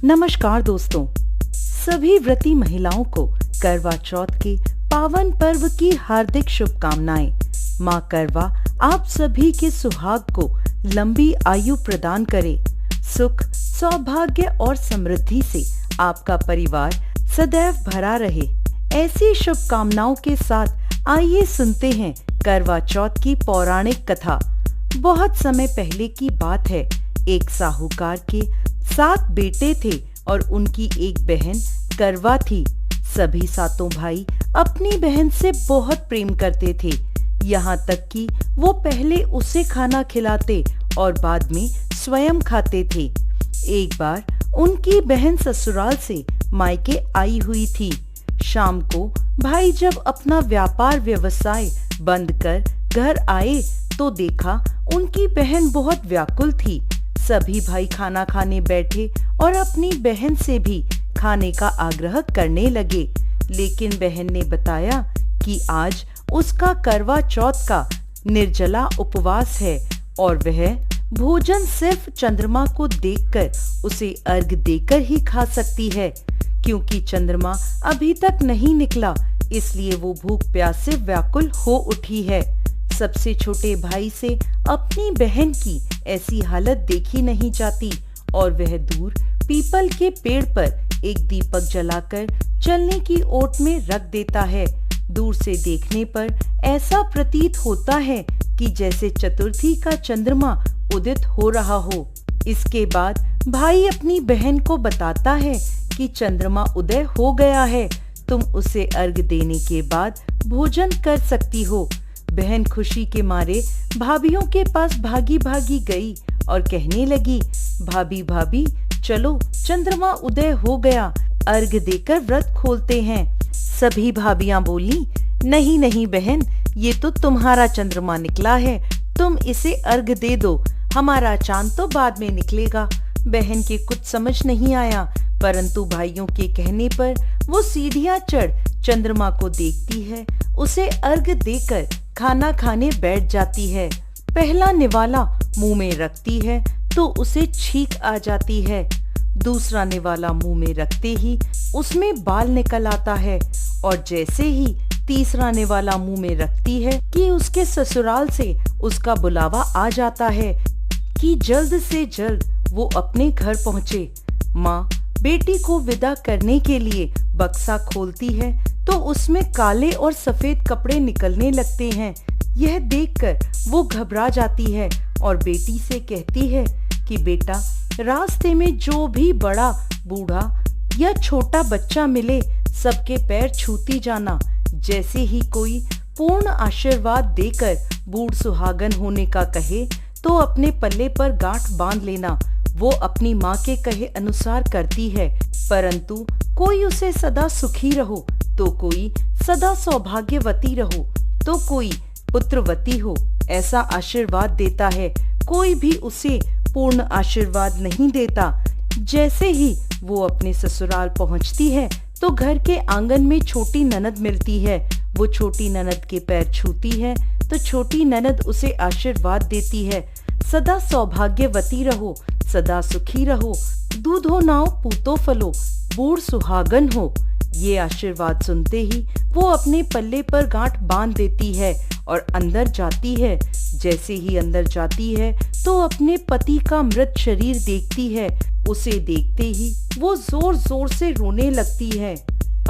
नमस्कार दोस्तों, सभी व्रती महिलाओं को करवा चौथ के पावन पर्व की हार्दिक शुभकामनाएं। माँ करवा आप सभी के सुहाग को लंबी आयु प्रदान करे। सुख, सौभाग्य और समृद्धि से आपका परिवार सदैव भरा रहे। ऐसी शुभकामनाओं के साथ आइए सुनते हैं करवा चौथ की पौराणिक कथा। बहुत समय पहले की बात है। एक साहूकार के 7 बेटे थे और उनकी एक बहन करवा थी। सभी सातों भाई अपनी बहन से बहुत प्रेम करते थे, यहाँ तक कि वो पहले उसे खाना खिलाते और बाद में स्वयं खाते थे। एक बार उनकी बहन ससुराल से मायके आई हुई थी। शाम को भाई जब अपना व्यापार व्यवसाय बंद कर घर आए तो देखा उनकी बहन बहुत व्याकुल थी। सभी भाई खाना खाने बैठे और अपनी बहन से भी खाने का आग्रह करने लगे, लेकिन बहन ने बताया कि आज उसका करवा चौथ का निर्जला उपवास है और वह भोजन सिर्फ चंद्रमा को देखकर उसे अर्घ देकर ही खा सकती है। क्योंकि चंद्रमा अभी तक नहीं निकला, इसलिए वो भूख प्यास से व्याकुल हो उठी है। सबसे छोटे भाई से अपनी बहन की ऐसी हालत देखी नहीं जाती और वह दूर पीपल के पेड़ पर एक दीपक जलाकर चलने की ओट में रख देता है। दूर से देखने पर ऐसा प्रतीत होता है कि जैसे चतुर्थी का चंद्रमा उदित हो रहा हो। इसके बाद भाई अपनी बहन को बताता है कि चंद्रमा उदय हो गया है, तुम उसे अर्घ देने के बाद भोजन कर सकती हो। बहन खुशी के मारे भाभियों के पास भागी भागी गई और कहने लगी, भाभी भाभी चलो, चंद्रमा उदय हो गया, अर्घ देकर व्रत खोलते हैं। सभी भाभियां बोली, नहीं नहीं बहन, ये तो तुम्हारा चंद्रमा निकला है, तुम इसे अर्घ दे दो, हमारा चांद तो बाद में निकलेगा। बहन के कुछ समझ नहीं आया, परंतु भाइयों के कहने पर वो सीढ़ियां चढ़ चंद्रमा को देखती है, उसे अर्घ देकर खाना खाने बैठ जाती है। पहला निवाला मुंह में रखती है तो उसे छींक आ जाती है। दूसरा निवाला मुंह में रखते ही उसमें बाल निकल आता है और जैसे ही तीसरा निवाला मुंह में रखती है कि उसके ससुराल से उसका बुलावा आ जाता है कि जल्द से जल्द वो अपने घर पहुँचे। माँ बेटी को विदा करने के लिए बक्सा खोलती है तो उसमें काले और सफेद कपड़े निकलने लगते हैं। यह देखकर वो घबरा जाती है और बेटी से कहती है कि बेटा, रास्ते में जो भी बड़ा, बूढ़ा या छोटा बच्चा मिले सबके पैर छूती जाना। जैसे ही कोई पूर्ण आशीर्वाद देकर बूढ़ सुहागन होने का कहे तो अपने पल्ले पर गांठ बांध लेना। वो अपनी माँ के कहे अनुसार करती है, परंतु कोई उसे सदा सुखी रहो तो कोई सदा सौभाग्यवती रहो तो कोई पुत्रवती हो ऐसा आशीर्वाद देता है। कोई भी उसे पूर्ण आशीर्वाद नहीं देता। जैसे ही वो अपने ससुराल पहुंचती है तो घर के आंगन में छोटी ननद मिलती है। वो छोटी ननद के पैर छूती है तो छोटी ननद उसे आशीर्वाद देती है, सदा सौभाग्यवती रहो, सदा सुखी रहो, दूधो नाव पूतो फलो, बूढ़ सुहागन हो। ये आशीर्वाद सुनते ही वो अपने पल्ले पर गांठ बांध देती है और अंदर जाती है। जैसे ही अंदर जाती है तो अपने पति का मृत शरीर देखती है। उसे देखते ही वो जोर जोर से रोने लगती है।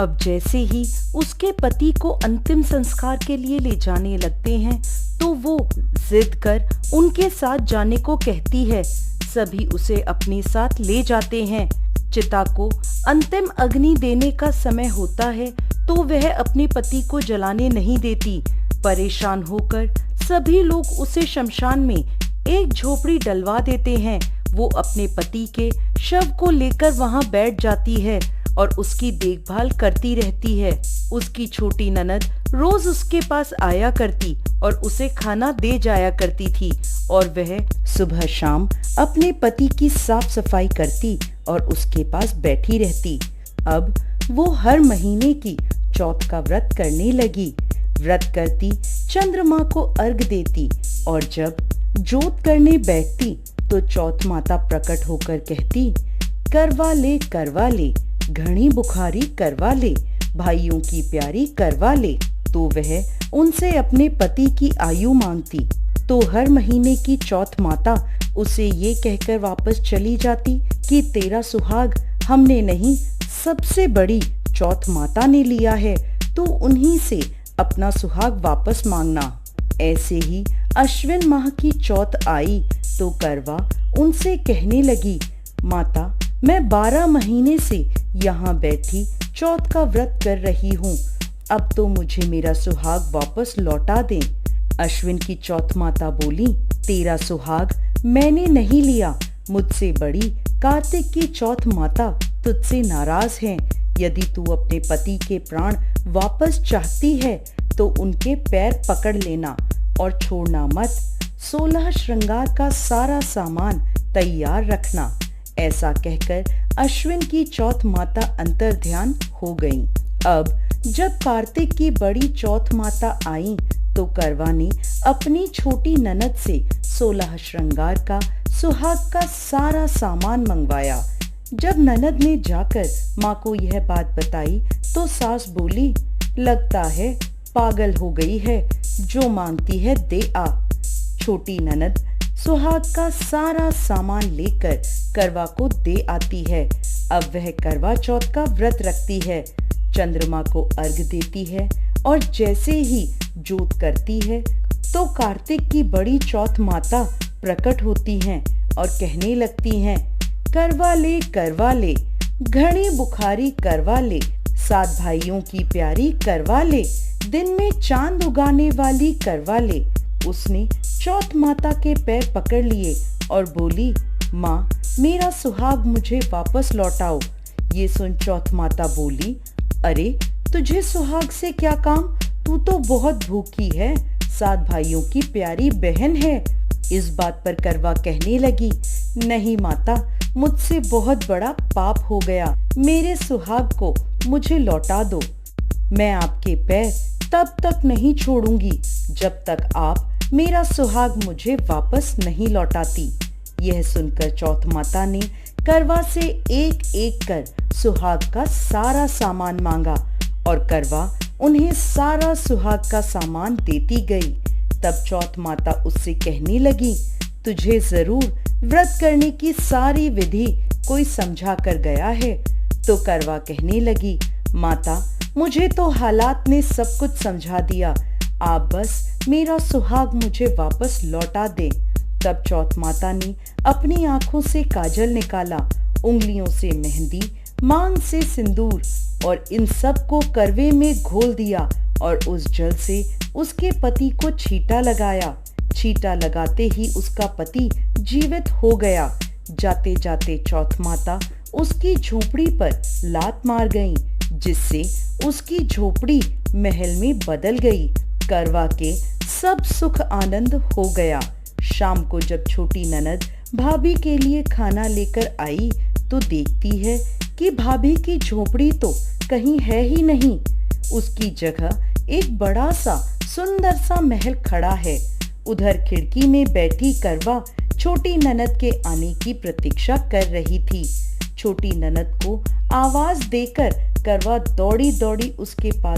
अब जैसे ही उसके पति को अंतिम संस्कार के लिए ले जाने लगते हैं तो वो जिद कर उनके साथ जाने को कहती है। सभी उसे अपने साथ ले जाते हैं। चिता को अंतिम अग्नि देने का समय होता है तो वह अपने पति को जलाने नहीं देती। परेशान होकर सभी लोग उसे शमशान में एक झोपड़ी डलवा देते हैं। वो अपने पति के शव को लेकर वहां बैठ जाती है और उसकी देखभाल करती रहती है। उसकी छोटी ननद रोज उसके पास आया करती और उसे खाना दे जाया करती थी और वह सुबह शाम अपने पति की साफ सफाई करती और उसके पास बैठी रहती। अब वो हर महीने की चौथ का व्रत करने लगी। व्रत करती, चंद्रमा को अर्घ देती और जब जोत करने बैठती तो चौथ माता प्रकट होकर कहती, करवा ले, घनी बुखारी करवा ले, भाइयों की प्यारी करवा ले। तो वह उनसे अपने पति की आयु मांगती, तो हर महीने की चौथ माता उसे ये कहकर वापस चली जाती कि तेरा सुहाग हमने नहीं, सबसे बड़ी चौथ माता ने लिया है, तो उन्हीं से अपना सुहाग वापस मांगना। ऐसे ही अश्विन माह की चौथ आई तो करवा उनसे कहने लगी, माता मैं 12 महीने से यहाँ बैठी चौथ का व्रत कर रही हूँ, अब तो मुझे मेरा सुहाग वापस लौटा दें। अश्विन की चौथ माता बोली, तेरा सुहाग मैंने नहीं लिया, मुझसे बड़ी कार्तिक की चौथ माता तुझसे नाराज है। यदि तू अपने पति के प्राण वापस चाहती है तो उनके पैर पकड़ लेना और छोड़ना मत। 16 श्रृंगार का सारा सामान तैयार रखना। ऐसा कहकर अश्विन की चौथ माता अंतर्ध्यान हो गईं। अब जब कार्तिक की बड़ी चौथ माता आई तो करवा ने अपनी छोटी ननद से 16 श्रृंगार का सुहाग का सारा सामान मंगवाया। जब ननद ने जाकर माँ को यह बात बताई तो सास बोली, लगता है पागल हो गई है, जो मांगती है दे आ। छोटी ननद सुहाग का सारा सामान लेकर करवा को दे आती है। अब वह करवा चौथ का व्रत रखती है, चंद्रमा को अर्घ देती है और जैसे ही जोत करती है तो कार्तिक की बड़ी चौथ माता प्रकट होती हैं और कहने लगती हैं, करवा ले, घनी बुखारी करवा ले, 7 भाइयों की प्यारी करवा ले, दिन में चांद उगाने वाली करवा ले। उसने चौथ माता के पैर पकड़ लिए और बोली, माँ मेरा सुहाग मुझे वापस लौटाओ। ये सुन चौथ माता बोली, अरे तुझे सुहाग से क्या काम, तू तो बहुत भूखी है, 7 भाइयों की प्यारी बहन है। इस बात पर करवा कहने लगी, नहीं माता, मुझसे बहुत बड़ा पाप हो गया, मेरे सुहाग को मुझे लौटा दो। मैं आपके पैर तब तक नहीं छोड़ूंगी जब तक आप मेरा सुहाग मुझे वापस नहीं लौटाती। यह सुनकर चौथ माता ने करवा से एक एक कर सुहाग का सारा सामान मांगा और करवा उन्हें सारा सुहाग का सामान देती गई। तब चौथ माता उससे कहने लगी, तुझे जरूर व्रत करने की सारी विधि कोई समझा कर गया है। तो करवा कहने लगी, माता मुझे तो हालात ने सब कुछ समझा दिया, आप बस मेरा सुहाग मुझे वापस लौटा दे। तब चौथ माता ने अपनी आंखों से काजल निकाला, उंगलियों से मेहंदी, मांग से सिंदूर और इन सब को करवे में घोल दिया और उस जल से उसके पति को छींटा लगाया। छींटा लगाते ही उसका पति जीवित हो गया। जाते जाते चौथ माता उसकी झोपड़ी पर लात मार गईं, जिससे उसकी झोपड़ी महल में बदल गई। करवा के सब सुख आनंद हो गया। शाम को जब छोटी ननद भाभी के लिए खाना लेकर आई तो देखती है कि भाभी की झोपड़ी तो कहीं है ही नहीं, उसकी जगह एक बड़ा सा सुंदर सा महल खड़ा है। उधर खिड़की में बैठी करवा छोटी ननद के आने की प्रतीक्षा कर रही थी। छोटी ननद को आवाज देकर करवा दौड़ी दौड़ी उसके पास